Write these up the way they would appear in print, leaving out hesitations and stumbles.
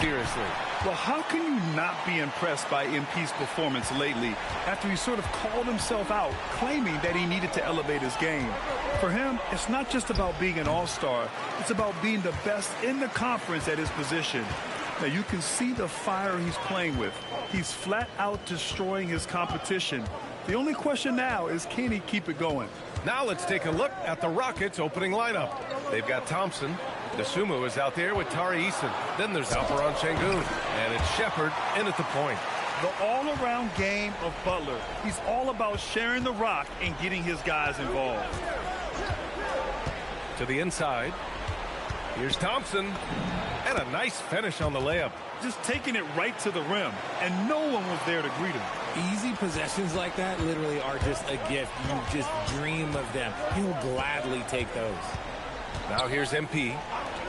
seriously. Well, how can you not be impressed by MP's performance lately after he sort of called himself out, claiming that he needed to elevate his game? For him, it's not just about being an all-star. It's about being the best in the conference at his position. Now, you can see the fire he's playing with. He's flat out destroying his competition. The only question now is, can he keep it going? Now let's take a look at the Rockets' opening lineup. They've got Thompson. Dosunmu is out there with Tari Eason. Then there's Alperen Sengun. And it's Shepherd in at the point. The all-around game of Butler. He's all about sharing the rock and getting his guys involved. To the inside. Here's Thompson. And a nice finish on the layup. Just taking it right to the rim. And no one was there to greet him. Easy possessions like that literally are just a gift. You just dream of them. He'll gladly take those. Now here's MP.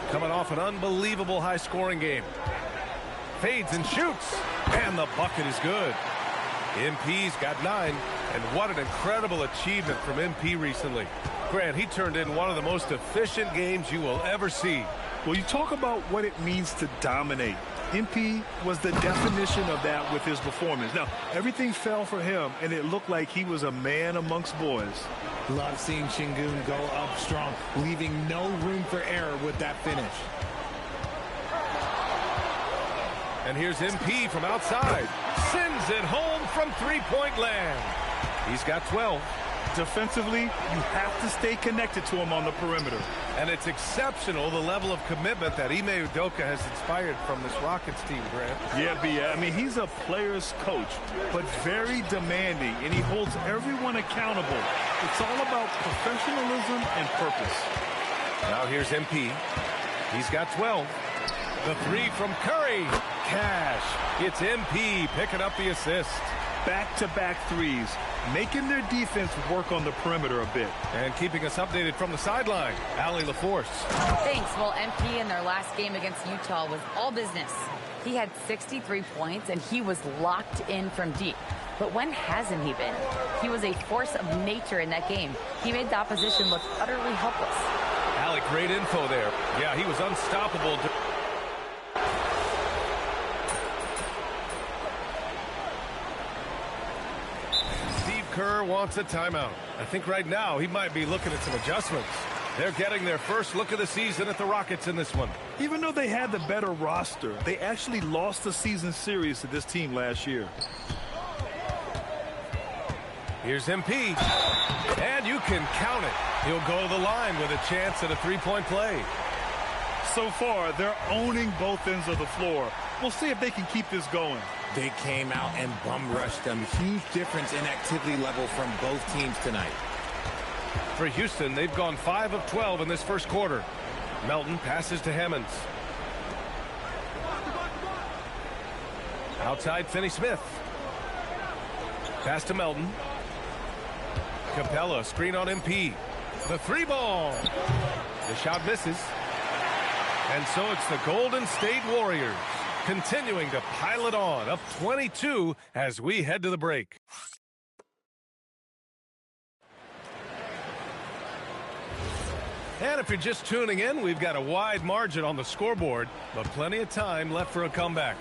Coming off an unbelievable high-scoring game. Fades and shoots. And the bucket is good. MP's got 9. And what an incredible achievement from MP recently. Grant, he turned in one of the most efficient games you will ever see. Well, you talk about what it means to dominate. MP was the definition of that with his performance. Now, everything fell for him, and it looked like he was a man amongst boys. Love seeing Sengun go up strong, leaving no room for error with that finish. And here's MP from outside. Sends it home from three-point land. He's got 12. Defensively, you have to stay connected to him on the perimeter. And it's exceptional, the level of commitment that Ime Udoka has inspired from this Rockets team, Grant. Yeah, B. I mean, he's a player's coach, but very demanding, and he holds everyone accountable. It's all about professionalism and purpose. Now here's MP. He's got 12. The three from Curry. Cash. It's MP picking up the assist. Back-to-back threes, making their defense work on the perimeter a bit. And keeping us updated from the sideline, Allie LaForce. Thanks. Well, MP in their last game against Utah was all business. He had 63 points, and he was locked in from deep. But when hasn't he been? He was a force of nature in that game. He made the opposition look utterly helpless. Allie, great info there. Yeah, he was unstoppable. Kerr wants a timeout. I think right now he might be looking at some adjustments. They're getting their first look of the season at the Rockets in this one. Even though they had the better roster, they actually lost the season series to this team last year. Here's MP. And you can count it. He'll go to the line with a chance at a three-point play. So far, they're owning both ends of the floor. We'll see if they can keep this going. They came out and bum-rushed them. Huge difference in activity level from both teams tonight. For Houston, they've gone 5 of 12 in this first quarter. Melton passes to Hammonds. Outside, Finney-Smith. Pass to Melton. Capella, screen on MP. The three ball. The shot misses. And so it's the Golden State Warriors continuing to pile it on, up 22 as we head to the break. And if you're just tuning in, we've got a wide margin on the scoreboard, but plenty of time left for a comeback.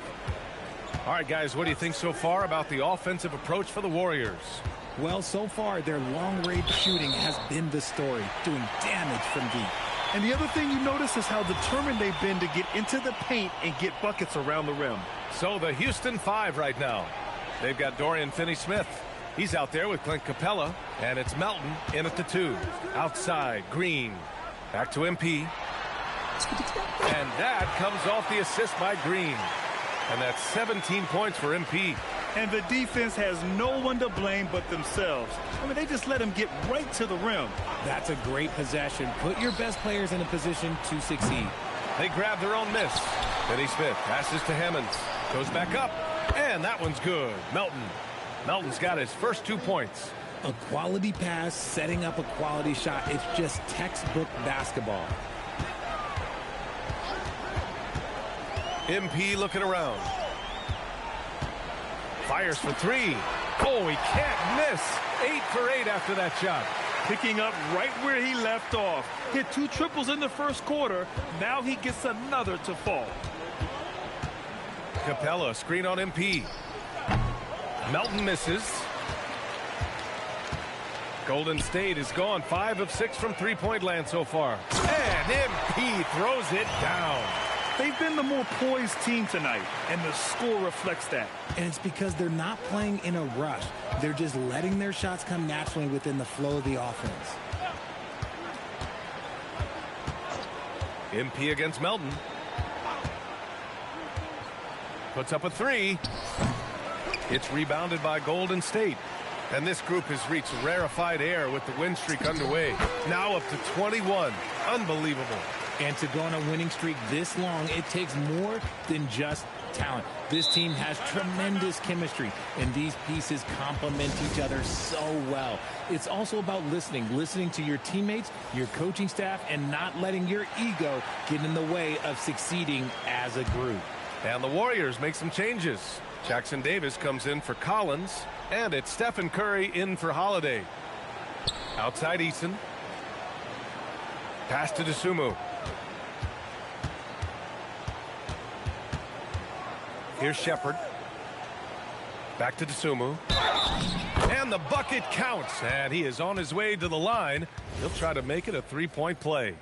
All right, guys, what do you think so far about the offensive approach for the Warriors? Well, so far, their long-range shooting has been the story, doing damage from deep. And the other thing you notice is how determined they've been to get into the paint and get buckets around the rim. So the Houston 5 right now. They've got Dorian Finney-Smith. He's out there with Clint Capella, and it's Melton in at the 2. Outside, Green. Back to MP. And that comes off the assist by Green. And that's 17 points for MP. And the defense has no one to blame but themselves. I mean, they just let him get right to the rim. That's a great possession. Put your best players in a position to succeed. They grab their own miss. Finney-Smith passes to Hammonds. Goes back up. And that one's good. Melton. Melton's got his first 2 points. A quality pass, setting up a quality shot. It's just textbook basketball. MP looking around. Fires for 3. Oh, he can't miss. 8 for 8 after that shot. Picking up right where he left off. Hit 2 triples in the first quarter. Now he gets another to fall. Capella, screen on MP. Melton misses. Golden State is gone 5 of 6 from three-point land so far. And MP throws it down. They've been the more poised team tonight, and the score reflects that. And it's because they're not playing in a rush. They're just letting their shots come naturally within the flow of the offense. MP against Melton. Puts up a three. It's rebounded by Golden State. And this group has reached rarefied air with the win streak underway. Now up to 21. Unbelievable. And to go on a winning streak this long, it takes more than just talent. This team has tremendous chemistry, and these pieces complement each other so well. It's also about listening to your teammates, your coaching staff, and not letting your ego get in the way of succeeding as a group. And the Warriors make some changes. Jackson Davis comes in for Collins, and it's Stephen Curry in for Holiday. Outside Eason. Pass to Dosunmu. Here's Shepherd. Back to Dosunmu. And the bucket counts. And he is on his way to the line. He'll try to make it a three-point play.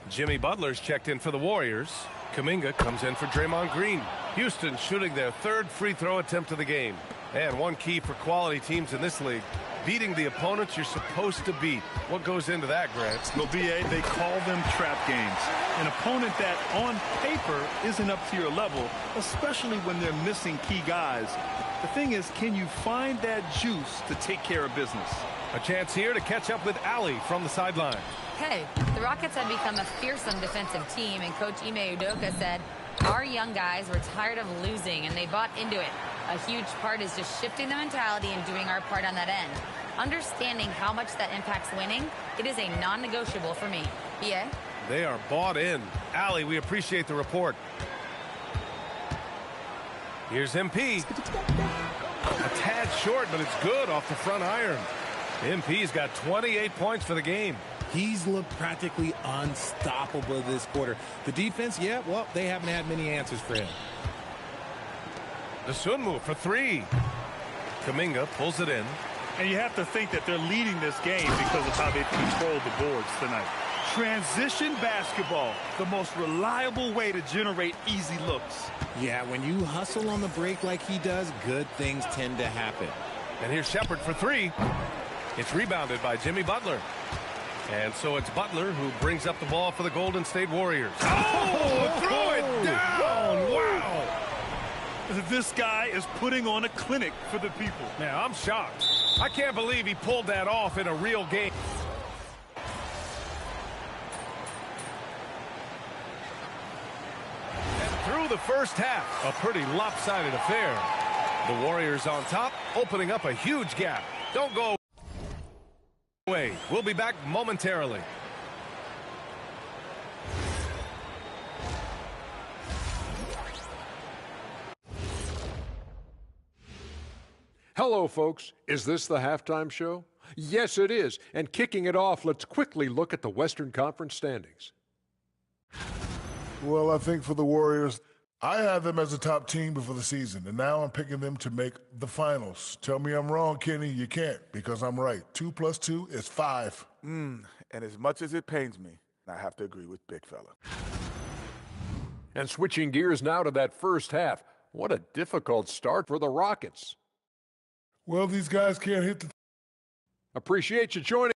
Jimmy Butler's checked in for the Warriors. Kuminga comes in for Draymond Green. Houston shooting their third free throw attempt of the game. And one key for quality teams in this league, beating the opponents you're supposed to beat. What goes into that, Grant? Well, B.A., they call them trap games. An opponent that, on paper, isn't up to your level, especially when they're missing key guys. The thing is, can you find that juice to take care of business? A chance here to catch up with Ali from the sideline. Hey, the Rockets have become a fearsome defensive team, and Coach Ime Udoka said, our young guys were tired of losing, and they bought into it. A huge part is just shifting the mentality and doing our part on that end. Understanding how much that impacts winning, it is a non-negotiable for me. Yeah? They are bought in. Ali, we appreciate the report. Here's MP. A tad short, but it's good off the front iron. MP's got 28 points for the game. He's looked practically unstoppable this quarter. The defense, yeah, well, they haven't had many answers for him. Dosunmu for three. Kuminga pulls it in. And you have to think that they're leading this game because of how they've controlled the boards tonight. Transition basketball, the most reliable way to generate easy looks. Yeah, when you hustle on the break like he does, good things tend to happen. And here's Shepherd for three. It's rebounded by Jimmy Butler. And so it's Butler who brings up the ball for the Golden State Warriors. Oh, throw it down! Wow! This guy is putting on a clinic for the people. Man, I'm shocked. I can't believe he pulled that off in a real game. And through the first half, a pretty lopsided affair. The Warriors on top, opening up a huge gap. Don't go away. We'll be back momentarily. Hello, folks. Is this the halftime show? Yes, it is. And kicking it off, let's quickly look at the Western Conference standings. Well, I think for the Warriors, I had them as a top team before the season, and now I'm picking them to make the finals. Tell me I'm wrong, Kenny. You can't, because I'm right. 2 + 2 is 5. And as much as it pains me, I have to agree with Big Fella. And switching gears now to that first half, what a difficult start for the Rockets. Well, these guys can't hit the... Appreciate you joining.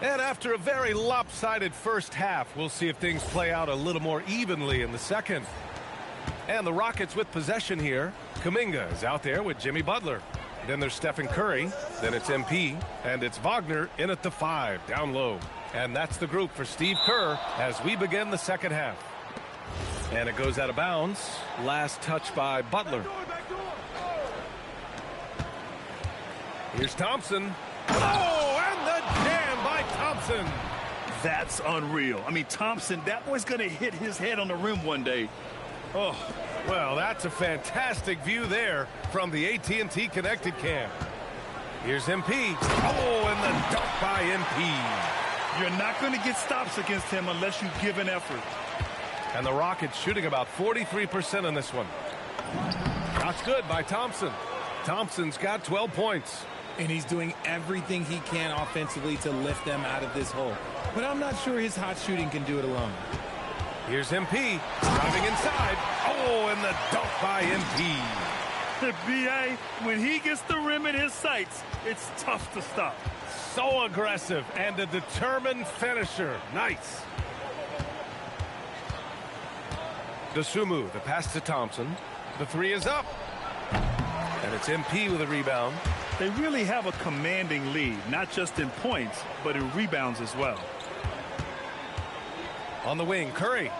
And after a very lopsided first half, we'll see if things play out a little more evenly in the second. And the Rockets with possession here. Kuminga is out there with Jimmy Butler. Then there's Stephen Curry. Then it's MP. And it's Wagner in at the 5, down low. And that's the group for Steve Kerr as we begin the second half. And it goes out of bounds. Last touch by Butler. Here's Thompson. Oh, and the jam by Thompson. That's unreal. I mean, Thompson, that boy's going to hit his head on the rim one day. Oh, well, that's a fantastic view there from the AT&T Connected Cam. Here's MP. Oh, and the dunk by MP. You're not going to get stops against him unless you give an effort. And the Rockets shooting about 43% on this one. Shot's good by Thompson. Thompson's got 12 points. And he's doing everything he can offensively to lift them out of this hole. But I'm not sure his hot shooting can do it alone. Here's MP driving inside. Oh, and the dunk by MP. The BA, when he gets the rim in his sights, it's tough to stop. So aggressive and a determined finisher. Nice. Dosunmu, the pass to Thompson. The three is up. And it's MP with a rebound. They really have a commanding lead, not just in points, but in rebounds as well. On the wing, Curry.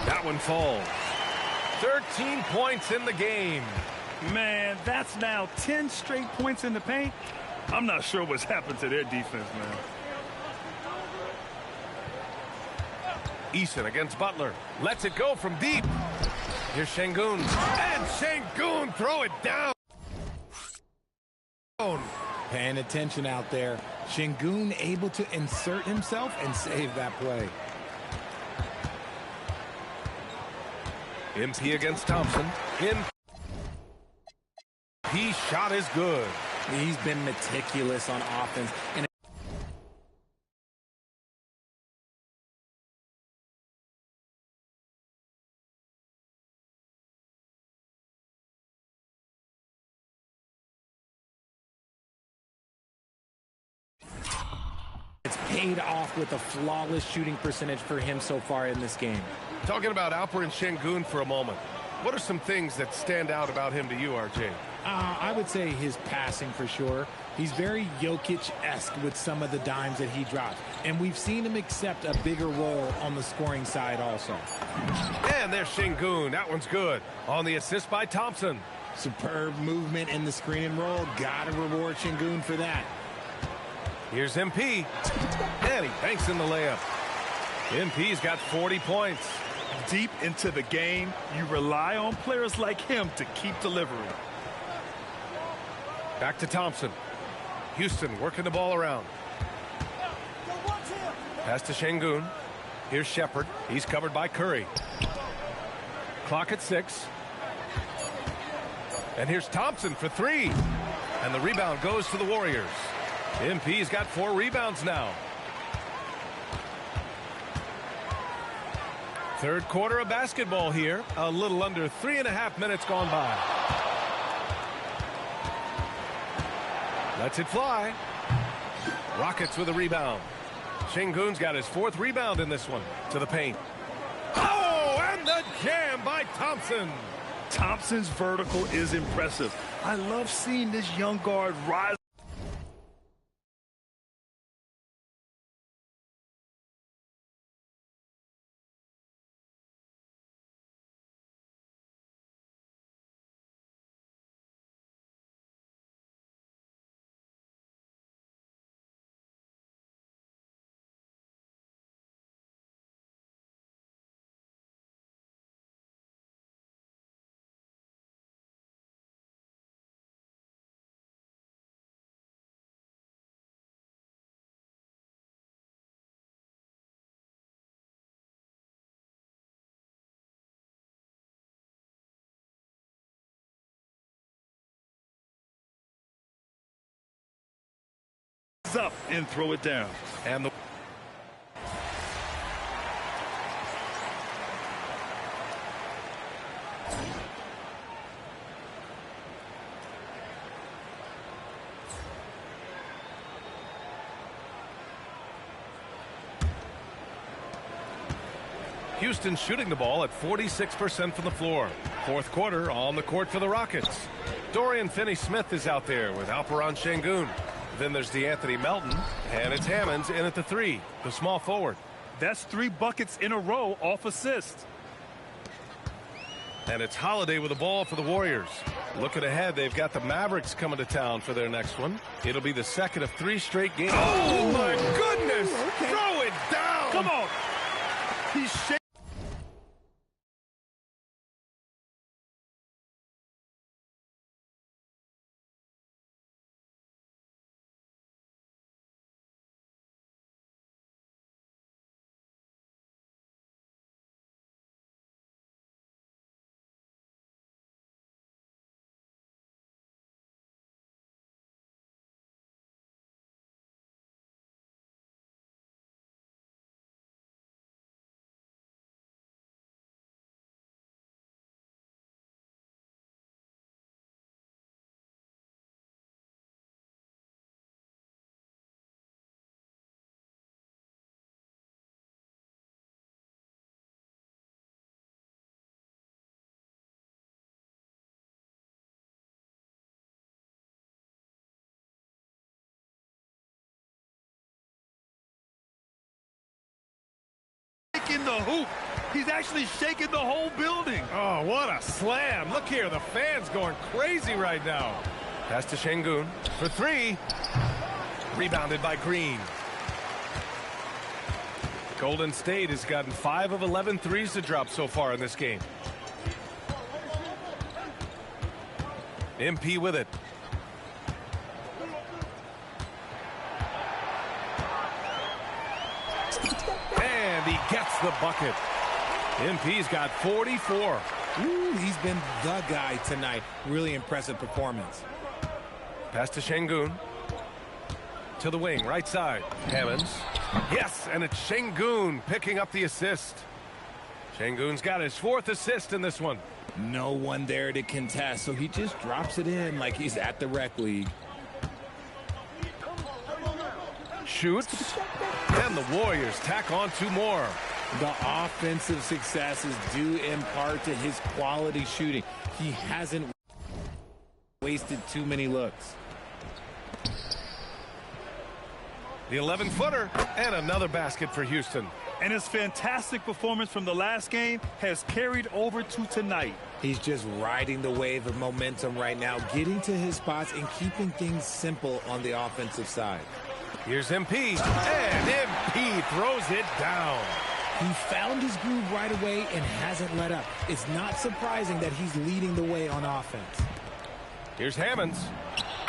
That one falls. 13 points in the game. Man, that's now 10 straight points in the paint. I'm not sure what's happened to their defense, man. Eason against Butler. Lets it go from deep. Here's Şengün. And Şengün throw it down. Paying attention out there. Şengün able to insert himself and save that play. MP against Thompson. MP shot is good. He's been meticulous on offense. And it's paid off with a flawless shooting percentage for him so far in this game. Talking about Alperen Şengün for a moment. What are some things that stand out about him to you, RJ? I would say his passing for sure. He's very Jokic-esque with some of the dimes that he drops. And we've seen him accept a bigger role on the scoring side also. And there's Şengün. That one's good. On the assist by Thompson. Superb movement in the screen and roll. Gotta reward Şengün for that. Here's MP. And he banks in the layup. MP's got 40 points. Deep into the game, you rely on players like him to keep delivering. Back to Thompson. Houston working the ball around. Pass to Şengün. Here's Shepherd. He's covered by Curry. Clock at 6. And here's Thompson for 3. And the rebound goes to the Warriors. MP's got 4 rebounds now. Third quarter of basketball here. A little under 3.5 minutes gone by. Lets it fly. Rockets with a rebound. Şengün's got his 4th rebound in this one. To the paint. Oh, and the jam by Thompson. Thompson's vertical is impressive. I love seeing this young guard rise. Up and throw it down. And the Houston shooting the ball at 46% from the floor. Fourth quarter on the court for the Rockets. Dorian Finney-Smith is out there with Alperen Şengün. Then there's DeAnthony Melton, and it's Hammonds in at the 3, the small forward. That's 3 buckets in a row off assist. And it's Holiday with the ball for the Warriors. Looking ahead, they've got the Mavericks coming to town for their next one. It'll be the second of 3 straight games. Oh, my goodness! Throw it down! Come on! He's shaking. shaking the hoop. He's actually shaking the whole building. Oh, what a slam. Look here, the fans going crazy right now. Pass to Şengün for three. Rebounded by Green. Golden State has gotten 5 of 11 threes to drop so far in this game. MP with it. And he gets the bucket. MP's got 44. Ooh, he's been the guy tonight. Really impressive performance. Pass to Şengün. To the wing, right side. Hammonds. Yes, and it's Şengün picking up the assist. Şengün's got his 4th assist in this one. No one there to contest, so he just drops it in like he's at the rec league. Shoots. And the Warriors tack on 2 more. The offensive success is due in part to his quality shooting. He hasn't wasted too many looks. The 11-footer and another basket for Houston. And his fantastic performance from the last game has carried over to tonight. He's just riding the wave of momentum right now, getting to his spots and keeping things simple on the offensive side. Here's MP, and MP throws it down. He found his groove right away and hasn't let up. It's not surprising that he's leading the way on offense. Here's Hammonds,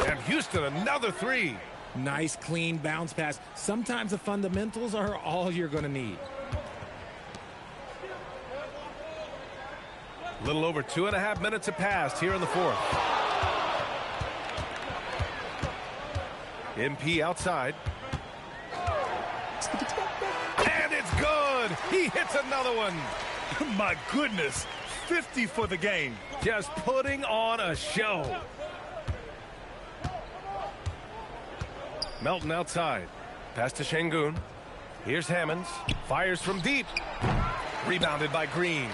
and Houston another 3. Nice, clean bounce pass. Sometimes the fundamentals are all you're going to need. A little over 2.5 minutes have passed here in the 4th. MP outside. And it's good. He hits another one. My goodness, 50 for the game. Just putting on a show. Melton outside. Pass to Şengün. Here's Hammonds. Fires from deep. Rebounded by Green.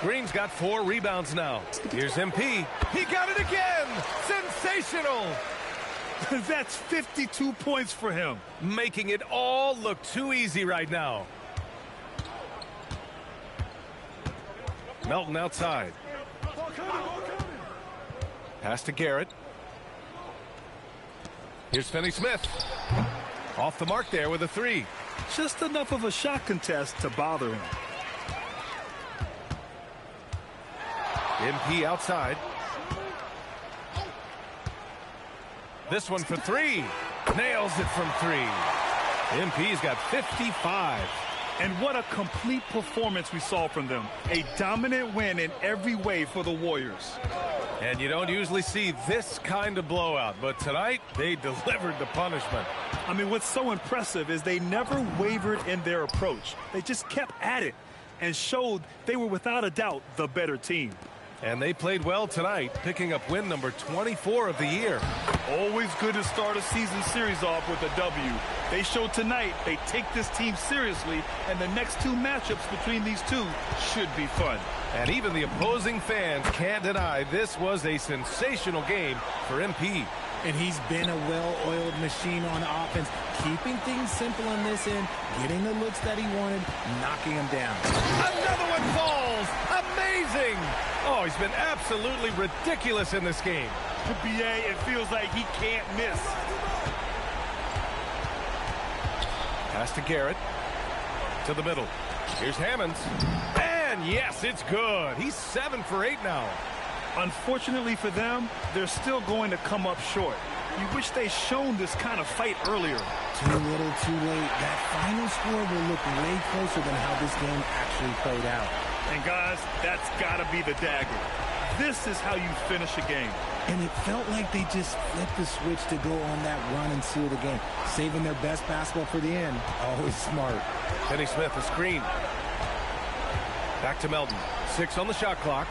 Green's got 4 rebounds now. Here's MP. He got it again. Sensational. That's 52 points for him. Making it all look too easy right now. Melton outside. Pass to Garrett. Here's Finney-Smith. Off the mark there with a 3. Just enough of a shot contest to bother him. MP outside. This one for 3. Nails it from 3. MP's got 55. And what a complete performance we saw from them. A dominant win in every way for the Warriors. And you don't usually see this kind of blowout, but tonight they delivered the punishment. I mean, what's so impressive is they never wavered in their approach. They just kept at it and showed they were without a doubt the better team. And they played well tonight, picking up win number 24 of the year. Always good to start a season series off with a W. They showed tonight they take this team seriously, and the next 2 matchups between these two should be fun. And even the opposing fans can't deny this was a sensational game for MP. And he's been a well-oiled machine on offense, keeping things simple on this end, getting the looks that he wanted, knocking them down. Another one falls! Amazing! Oh, he's been absolutely ridiculous in this game. To BA, it feels like he can't miss. Pass to Garrett. To the middle. Here's Hammonds. And yes, it's good. He's 7 for 8 now. Unfortunately for them, they're still going to come up short. You wish they'd shown this kind of fight earlier. Too little, too late. That final score will look way closer than how this game actually played out. And guys, that's got to be the dagger. This is how you finish a game. And it felt like they just flipped the switch to go on that run and seal the game, saving their best basketball for the end. Always smart. Finney-Smith, a screen. Back to Melton. 6 on the shot clock.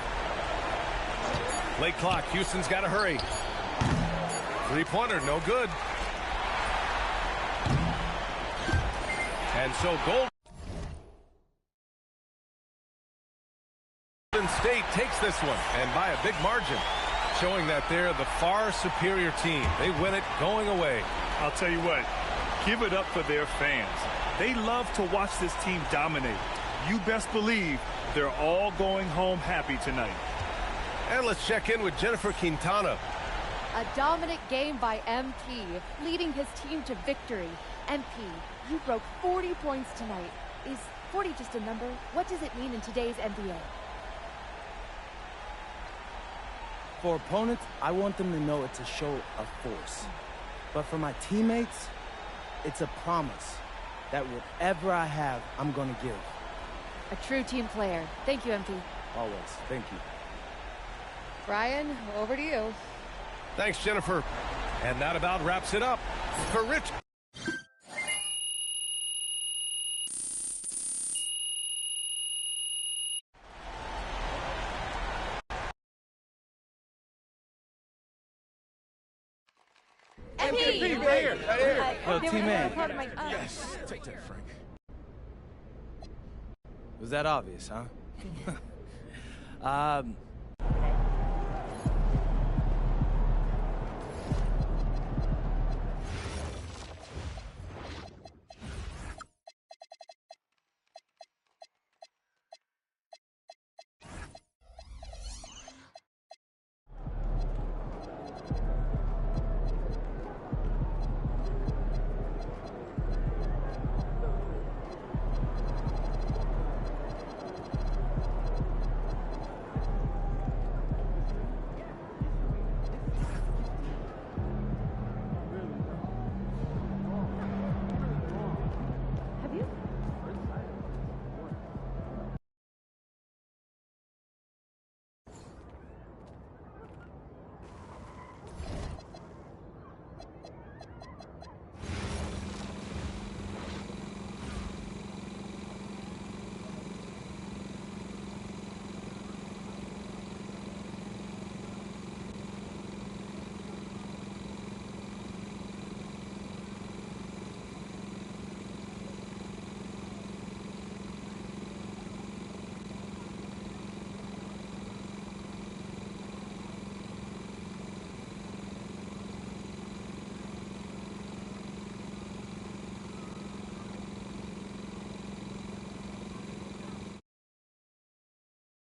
Late clock. Houston's got to hurry. 3-pointer, no good. And so Golden State takes this one, and by a big margin, showing that they're the far superior team. They win it going away. I'll tell you what, give it up for their fans. They love to watch this team dominate. You best believe they're all going home happy tonight. And let's check in with Jennifer Quintana. A dominant game by MP, leading his team to victory. MP, you broke 40 points tonight. Is 40 just a number? What does it mean in today's NBA? For opponents, I want them to know it's a show of force. But for my teammates, it's a promise that whatever I have, I'm going to give. A true team player. Thank you, MP. Always. Thank you. Brian, over to you. Thanks, Jennifer. And that about wraps it up for Rich. MP! Right here. Yo, T-Man. Yes. Take that, Frank. Was that obvious, huh?